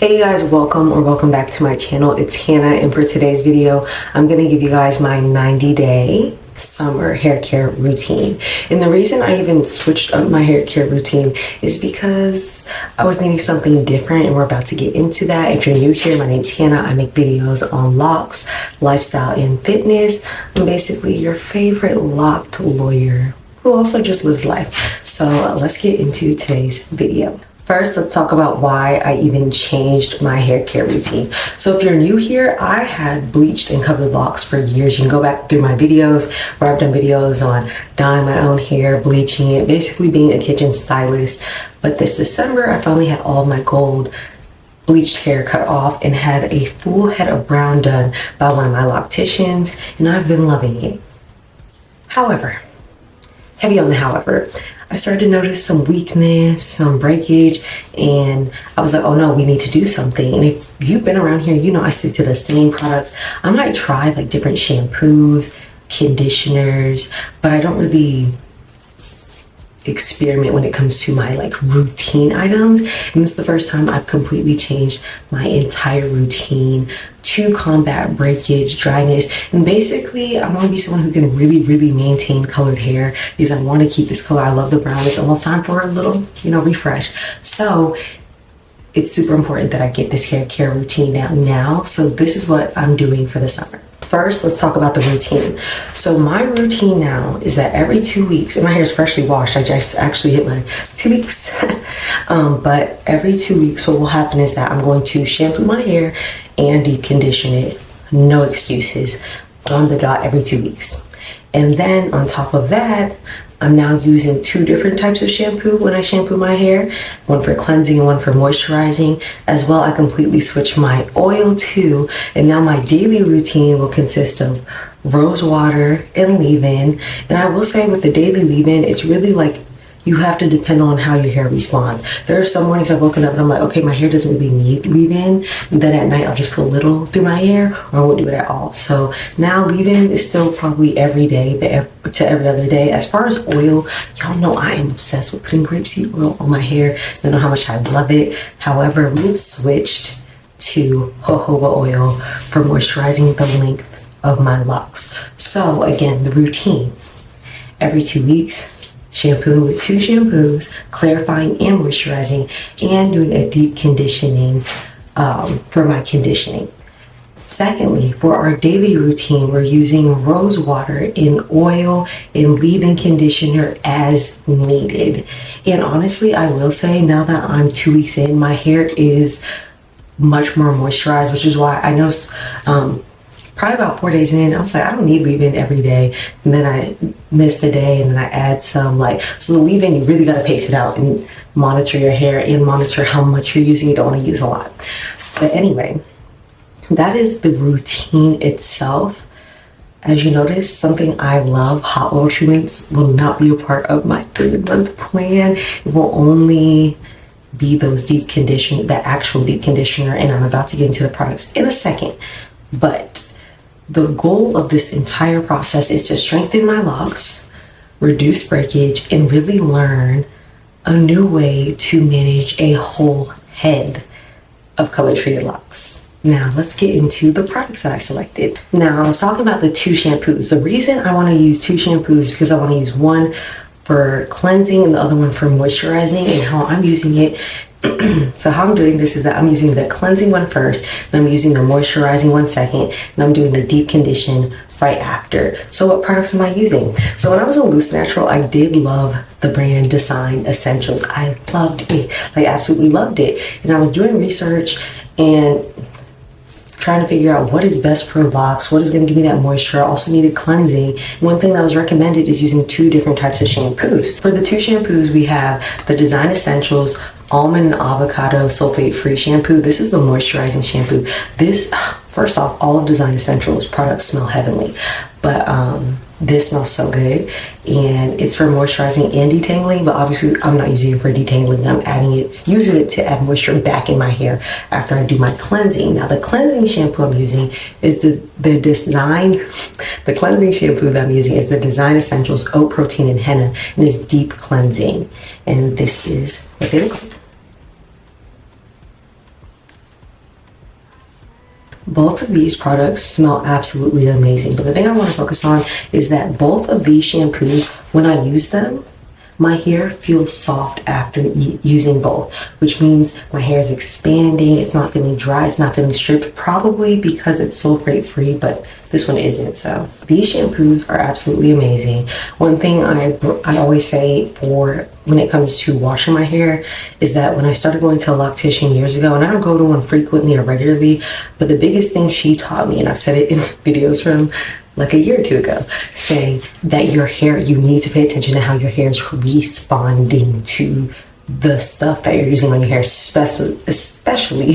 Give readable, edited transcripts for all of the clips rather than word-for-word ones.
Hey guys, welcome back to my channel. It's Hannah, and for today's video I'm gonna give you guys my 90-day summer hair care routine. And the reason I even switched up my hair care routine is because I was needing something different, and we're about to get into that. If you're new here, my name's Hannah. I make videos on locks, lifestyle, and fitness. I'm basically your favorite locked lawyer who also just lives life. So let's get into today's video. First, let's talk about why I even changed my hair care routine. So if you're new here, I had bleached and covered locks for years. You can go back through my videos where I've done videos on dyeing my own hair, bleaching it, basically being a kitchen stylist. But this December, I finally had all of my gold bleached hair cut off and had a full head of brown done by one of my locticians, and I've been loving it. However, heavy on the however, I started to notice some weakness, some breakage, and I was like, oh no, we need to do something. And if you've been around here, you know I stick to the same products. I might try like different shampoos, conditioners, but I don't really experiment when it comes to my like routine items. And this is the first time I've completely changed my entire routine to combat breakage, dryness, and basically I want to be someone who can really maintain colored hair because I want to keep this color. I love the brown. It's almost time for a little, refresh. So it's super important that I get this hair care routine down now. So this is what I'm doing for the summer. First, let's talk about the routine. So my routine now is that every 2 weeks, and my hair is freshly washed. I just actually hit my 2 weeks. But every 2 weeks, what will happen is that I'm going to shampoo my hair and deep condition it. No excuses. On the dot every 2 weeks. And then on top of that, I'm now using 2 different types of shampoo when I shampoo my hair, one for cleansing and one for moisturizing. As well, I completely switched my oil too, and now my daily routine will consist of rose water and leave-in. And I will say with the daily leave-in, it's really like you have to depend on how your hair responds. There are some mornings I've woken up and I'm like, okay, my hair doesn't really need leave-in. Then at night I'll just put a little through my hair, or I won't do it at all. So now leave-in is still probably every day, but to every other day. As far as oil, y'all know I am obsessed with putting grapeseed oil on my hair. You know how much I love it. However, we've switched to jojoba oil for moisturizing the length of my locks. So again, the routine, every 2 weeks, shampoo with 2 shampoos, clarifying and moisturizing, and doing a deep conditioning for my conditioning. Secondly, for our daily routine, we're using rose water in oil and leave-in conditioner as needed. And honestly, I will say now that I'm 2 weeks in, my hair is much more moisturized, which is why I know probably about 4 days in, I was like, I don't need leave-in every day. And then I missed a day, and then I add some so the leave-in, you really got to pace it out and monitor your hair and monitor how much you're using. You don't want to use a lot. But anyway, that is the routine itself. As you notice, something I love, hot oil treatments will not be a part of my 3-month plan. It will only be those the actual deep conditioner, and I'm about to get into the products in a second. But the goal of this entire process is to strengthen my locks, reduce breakage, and really learn a new way to manage a whole head of color treated locks. Now let's get into the products that I selected. Now I was talking about the 2 shampoos. The reason I want to use 2 shampoos is because I want to use one for cleansing and the other one for moisturizing. And how I'm using it, so how I'm doing this is that I'm using the cleansing one first, and I'm using the moisturizing one second, and I'm doing the deep condition right after. So what products am I using? So when I was a Loose Natural, I did love the brand Design Essentials. I loved it, like absolutely loved it. And I was doing research and trying to figure out what is best for locks, what is going to give me that moisture. I also needed cleansing. One thing that was recommended is using 2 different types of shampoos. For the 2 shampoos, we have the Design Essentials Almond and Avocado Sulfate Free Shampoo. This is the moisturizing shampoo. This, first off, all of Design Essentials products smell heavenly, but this smells so good, and it's for moisturizing and detangling. But obviously I'm not using it for detangling. I'm using it to add moisture back in my hair after I do my cleansing. Now the cleansing shampoo I'm using is the cleansing shampoo that I'm using is the Design Essentials Oat Protein and Henna, and it's deep cleansing, and this is what they look like. Both of these products smell absolutely amazing, but the thing I want to focus on is that both of these shampoos, when I use them, my hair feels soft after using both, which means my hair is expanding. It's not feeling dry. It's not feeling stripped, probably because it's sulfate free, but this one isn't. So these shampoos are absolutely amazing. One thing I always say for when it comes to washing my hair is that when I started going to a loctician years ago, and I don't go to one frequently or regularly, but the biggest thing she taught me, and I've said it in videos from like a year or two ago, saying that your hair, you need to pay attention to how your hair is responding to the stuff that you're using on your hair, especially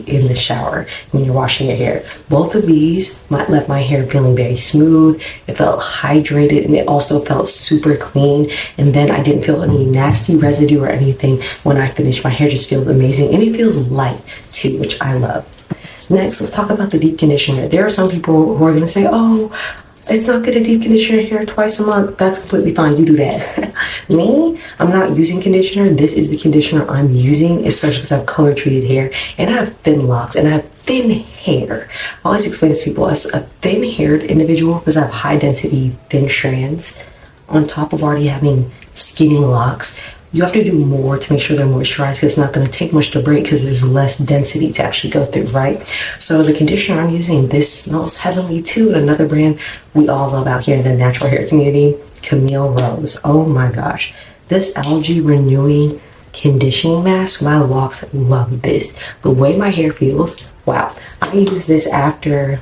in the shower when you're washing your hair. Both of these left my hair feeling very smooth. It felt hydrated, and it also felt super clean. And then I didn't feel any nasty residue or anything when I finished. My hair just feels amazing, and it feels light too, which I love. Next, let's talk about the deep conditioner. There are some people who are going to say, oh, it's not good to deep condition your hair twice a month. That's completely fine. You do that. Me, I'm not using conditioner. This is the conditioner I'm using, especially because I have color treated hair and I have thin locks and I have thin hair. I always explain this to people as a thin haired individual, because I have high density thin strands on top of already having skinny locks. You have to do more to make sure they're moisturized, because it's not going to take much to break because there's less density to actually go through, right? So the conditioner I'm using, this smells heavenly too. Another brand we all love out here in the natural hair community, Camille Rose. Oh my gosh. This algae renewing conditioning mask, my locks love this. The way my hair feels, wow. I use this after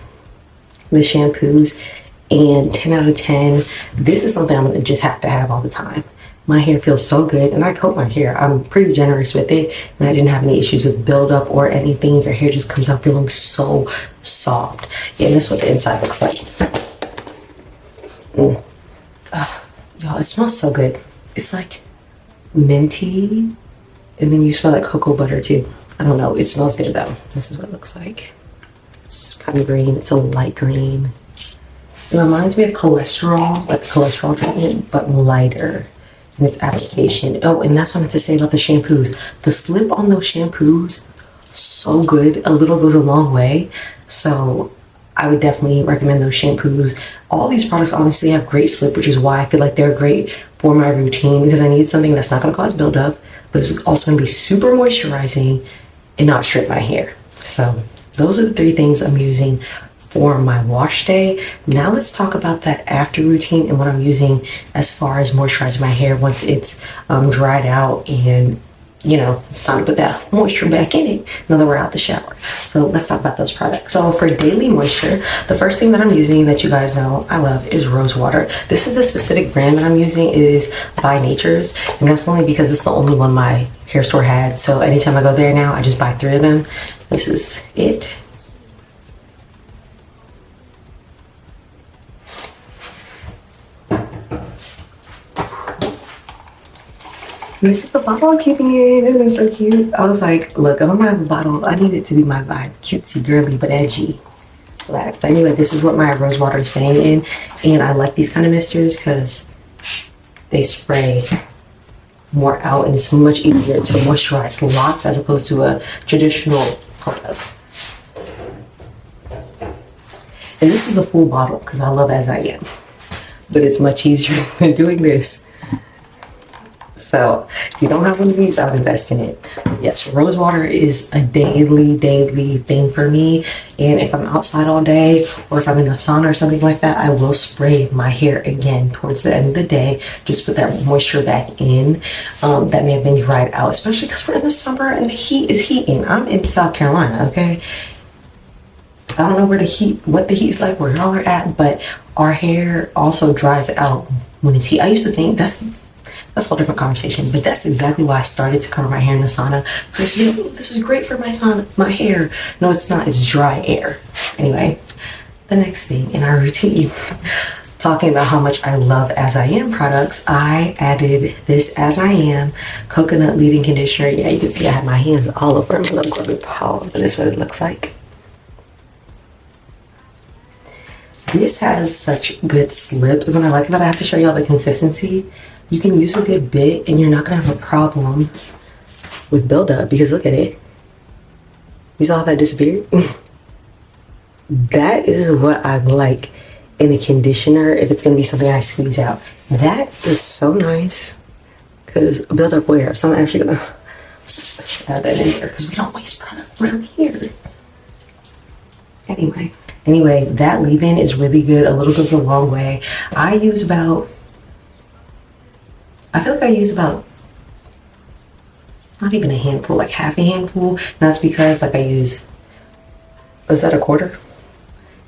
the shampoos, and 10 out of 10, this is something I'm going to just have to have all the time. My hair feels so good, and I coat my hair. I'm pretty generous with it, and I didn't have any issues with buildup or anything. Your hair just comes out feeling so soft. Yeah, and that's what the inside looks like. Y'all, it smells so good. It's like minty, and then you smell like cocoa butter too. I don't know. It smells good though. This is what it looks like. It's kind of green. It's a light green. It reminds me of cholesterol, like cholesterol treatment, but lighter in its application. Oh, and that's what I meant to say about the shampoos. The slip on those shampoos, so good. A little goes a long way. So I would definitely recommend those shampoos. All these products honestly have great slip, which is why I feel like they're great for my routine, because I need something that's not going to cause buildup, but it's also going to be super moisturizing and not strip my hair. So those are the 3 things I'm using for my wash day. Now let's talk about that after routine and what I'm using as far as moisturizing my hair once it's dried out and, you know, it's time to put that moisture back in it now that we're out the shower. So let's talk about those products. So for daily moisture, the first thing that I'm using that you guys know I love is rose water. This is the specific brand that I'm using. It is by Nature's, and that's only because it's the only one my hair store had. So anytime I go there now, I just buy 3 of them. This is it. This is the bottle I'm keeping in. Isn't it so cute? I was like, look, I'm gonna have a bottle. I need it to be my vibe. Cutesy, girly, but edgy. Black. But anyway, this is what my rose water is staying in. And I like these kind of misters because they spray more out, and it's much easier to moisturize lots as opposed to a traditional, hold up. And this is a full bottle because I love As I Am. But it's much easier than doing this. So if you don't have one of these, I would invest in it. But yes, rose water is a daily thing for me. And if I'm outside all day, or if I'm in the sauna or something like that, I will spray my hair again towards the end of the day. Just put that moisture back in that may have been dried out, especially because we're in the summer and the heat is heating. I'm in South Carolina, okay? I don't know what the heat's like where y'all are at, but our hair also dries out when it's heat. I used to think that's a whole different conversation, but that's exactly why I started to cover my hair in the sauna. So I said, oh, this is great for my hair. No, it's not. It's dry air. Anyway, the next thing in our routine, talking about how much I love As I Am products, I added this As I Am coconut leave-in conditioner. Yeah, you can see I have my hands all over my little grubby paws, but this is what it looks like. This has such good slip, and what I like about it, I have to show y'all the consistency. You can use a good bit and you're not gonna have a problem with buildup, because look at it. You saw how that disappeared? That is what I like in a conditioner if it's going to be something I squeeze out. That is so nice. Because build up where? So I'm actually going to add that in here because we don't waste product around here. Anyway, that leave-in is really good. A little goes a long way. I feel like I use about not even a handful, like half a handful. And that's because like is that a quarter?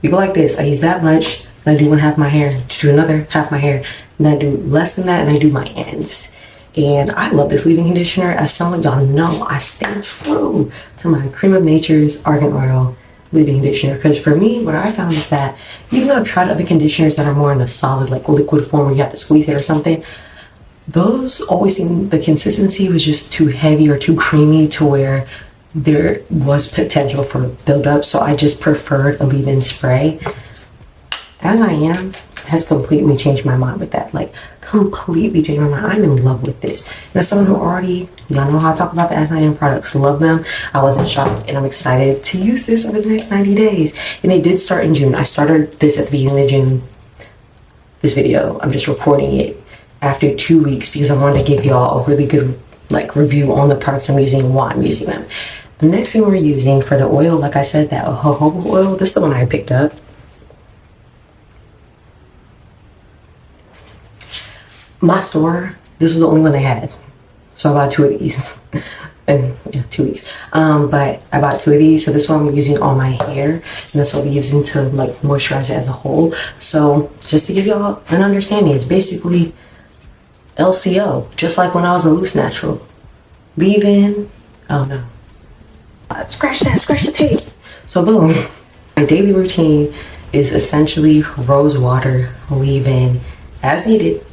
You go like this. I use that much, and I do one half my hair, do another half my hair, and I do less than that, and I do my ends. And I love this leave-in conditioner. As someone y'all know, I stay true to my Cream of Nature's Argan Oil leave-in conditioner. Because for me, what I found is that even though I've tried other conditioners that are more in a solid, like liquid form where you have to squeeze it or something, those always seemed the consistency was just too heavy or too creamy to where there was potential for buildup. So I just preferred a leave-in spray. As I Am has completely changed my mind with that. Like completely changed my mind. I'm in love with this. And as someone who already, y'all know how I talk about the As I Am products, love them. I wasn't shocked and I'm excited to use this over the next 90 days. And it did start in June. I started this at the beginning of June. This video, I'm just recording it after 2 weeks because I wanted to give y'all a really good like review on the products I'm using and why I'm using them. The next thing we're using for the oil, like I said, that jojoba oil, this is the one I picked up. My store, this was the only one they had. So I bought 2 of these. And yeah, 2 weeks. But I bought 2 of these. So this one I'm using on my hair. And this will be using to like moisturize it as a whole. So just to give y'all an understanding, it's basically LCO, just like when I was a loose natural. Leave-in. Oh no. Scratch the tape. So boom. My daily routine is essentially rose water, leave-in as needed,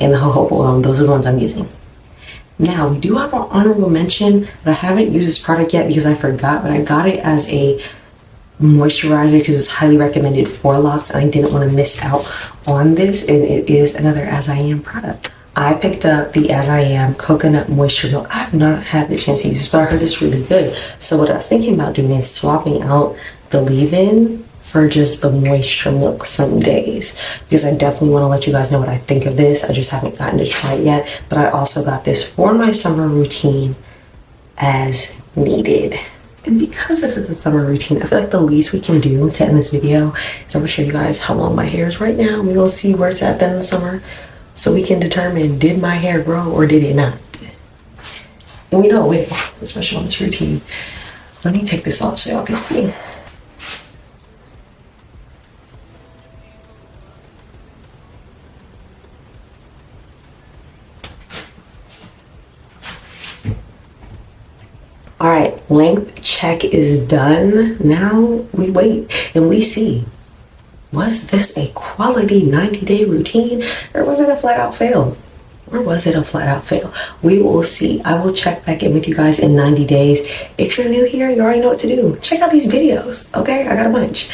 and the jojoba oil. Those are the ones I'm using. Now we do have an honorable mention, but I haven't used this product yet because I forgot, but I got it as a moisturizer because it was highly recommended for LOCs and I didn't want to miss out on this, and it is another As I Am product. I picked up the As I Am Coconut Moisture Milk. I have not had the chance to use this, but I heard this really good. So what I was thinking about doing is swapping out the leave-in for just the moisture milk some days, because I definitely want to let you guys know what I think of this. I just haven't gotten to try it yet, but I also got this for my summer routine as needed. And because this is a summer routine, I feel like the least we can do to end this video is I'm gonna show you guys how long my hair is right now. We're gonna see where it's at then in the summer, so we can determine, did my hair grow or did it not? And we know it, especially on this routine. Let me take this off so y'all can see. All right, length check is done. Now we wait and we see, was this a quality 90-day routine or was it a flat out fail? We will see. I will check back in with you guys in 90 days. If you're new here, you already know what to do. Check out these videos, okay? I got a bunch.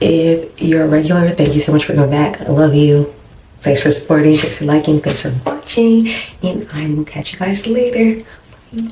If you're a regular, thank you so much for coming back. I love you. Thanks for supporting, thanks for liking, thanks for watching, and I will catch you guys later. Bye.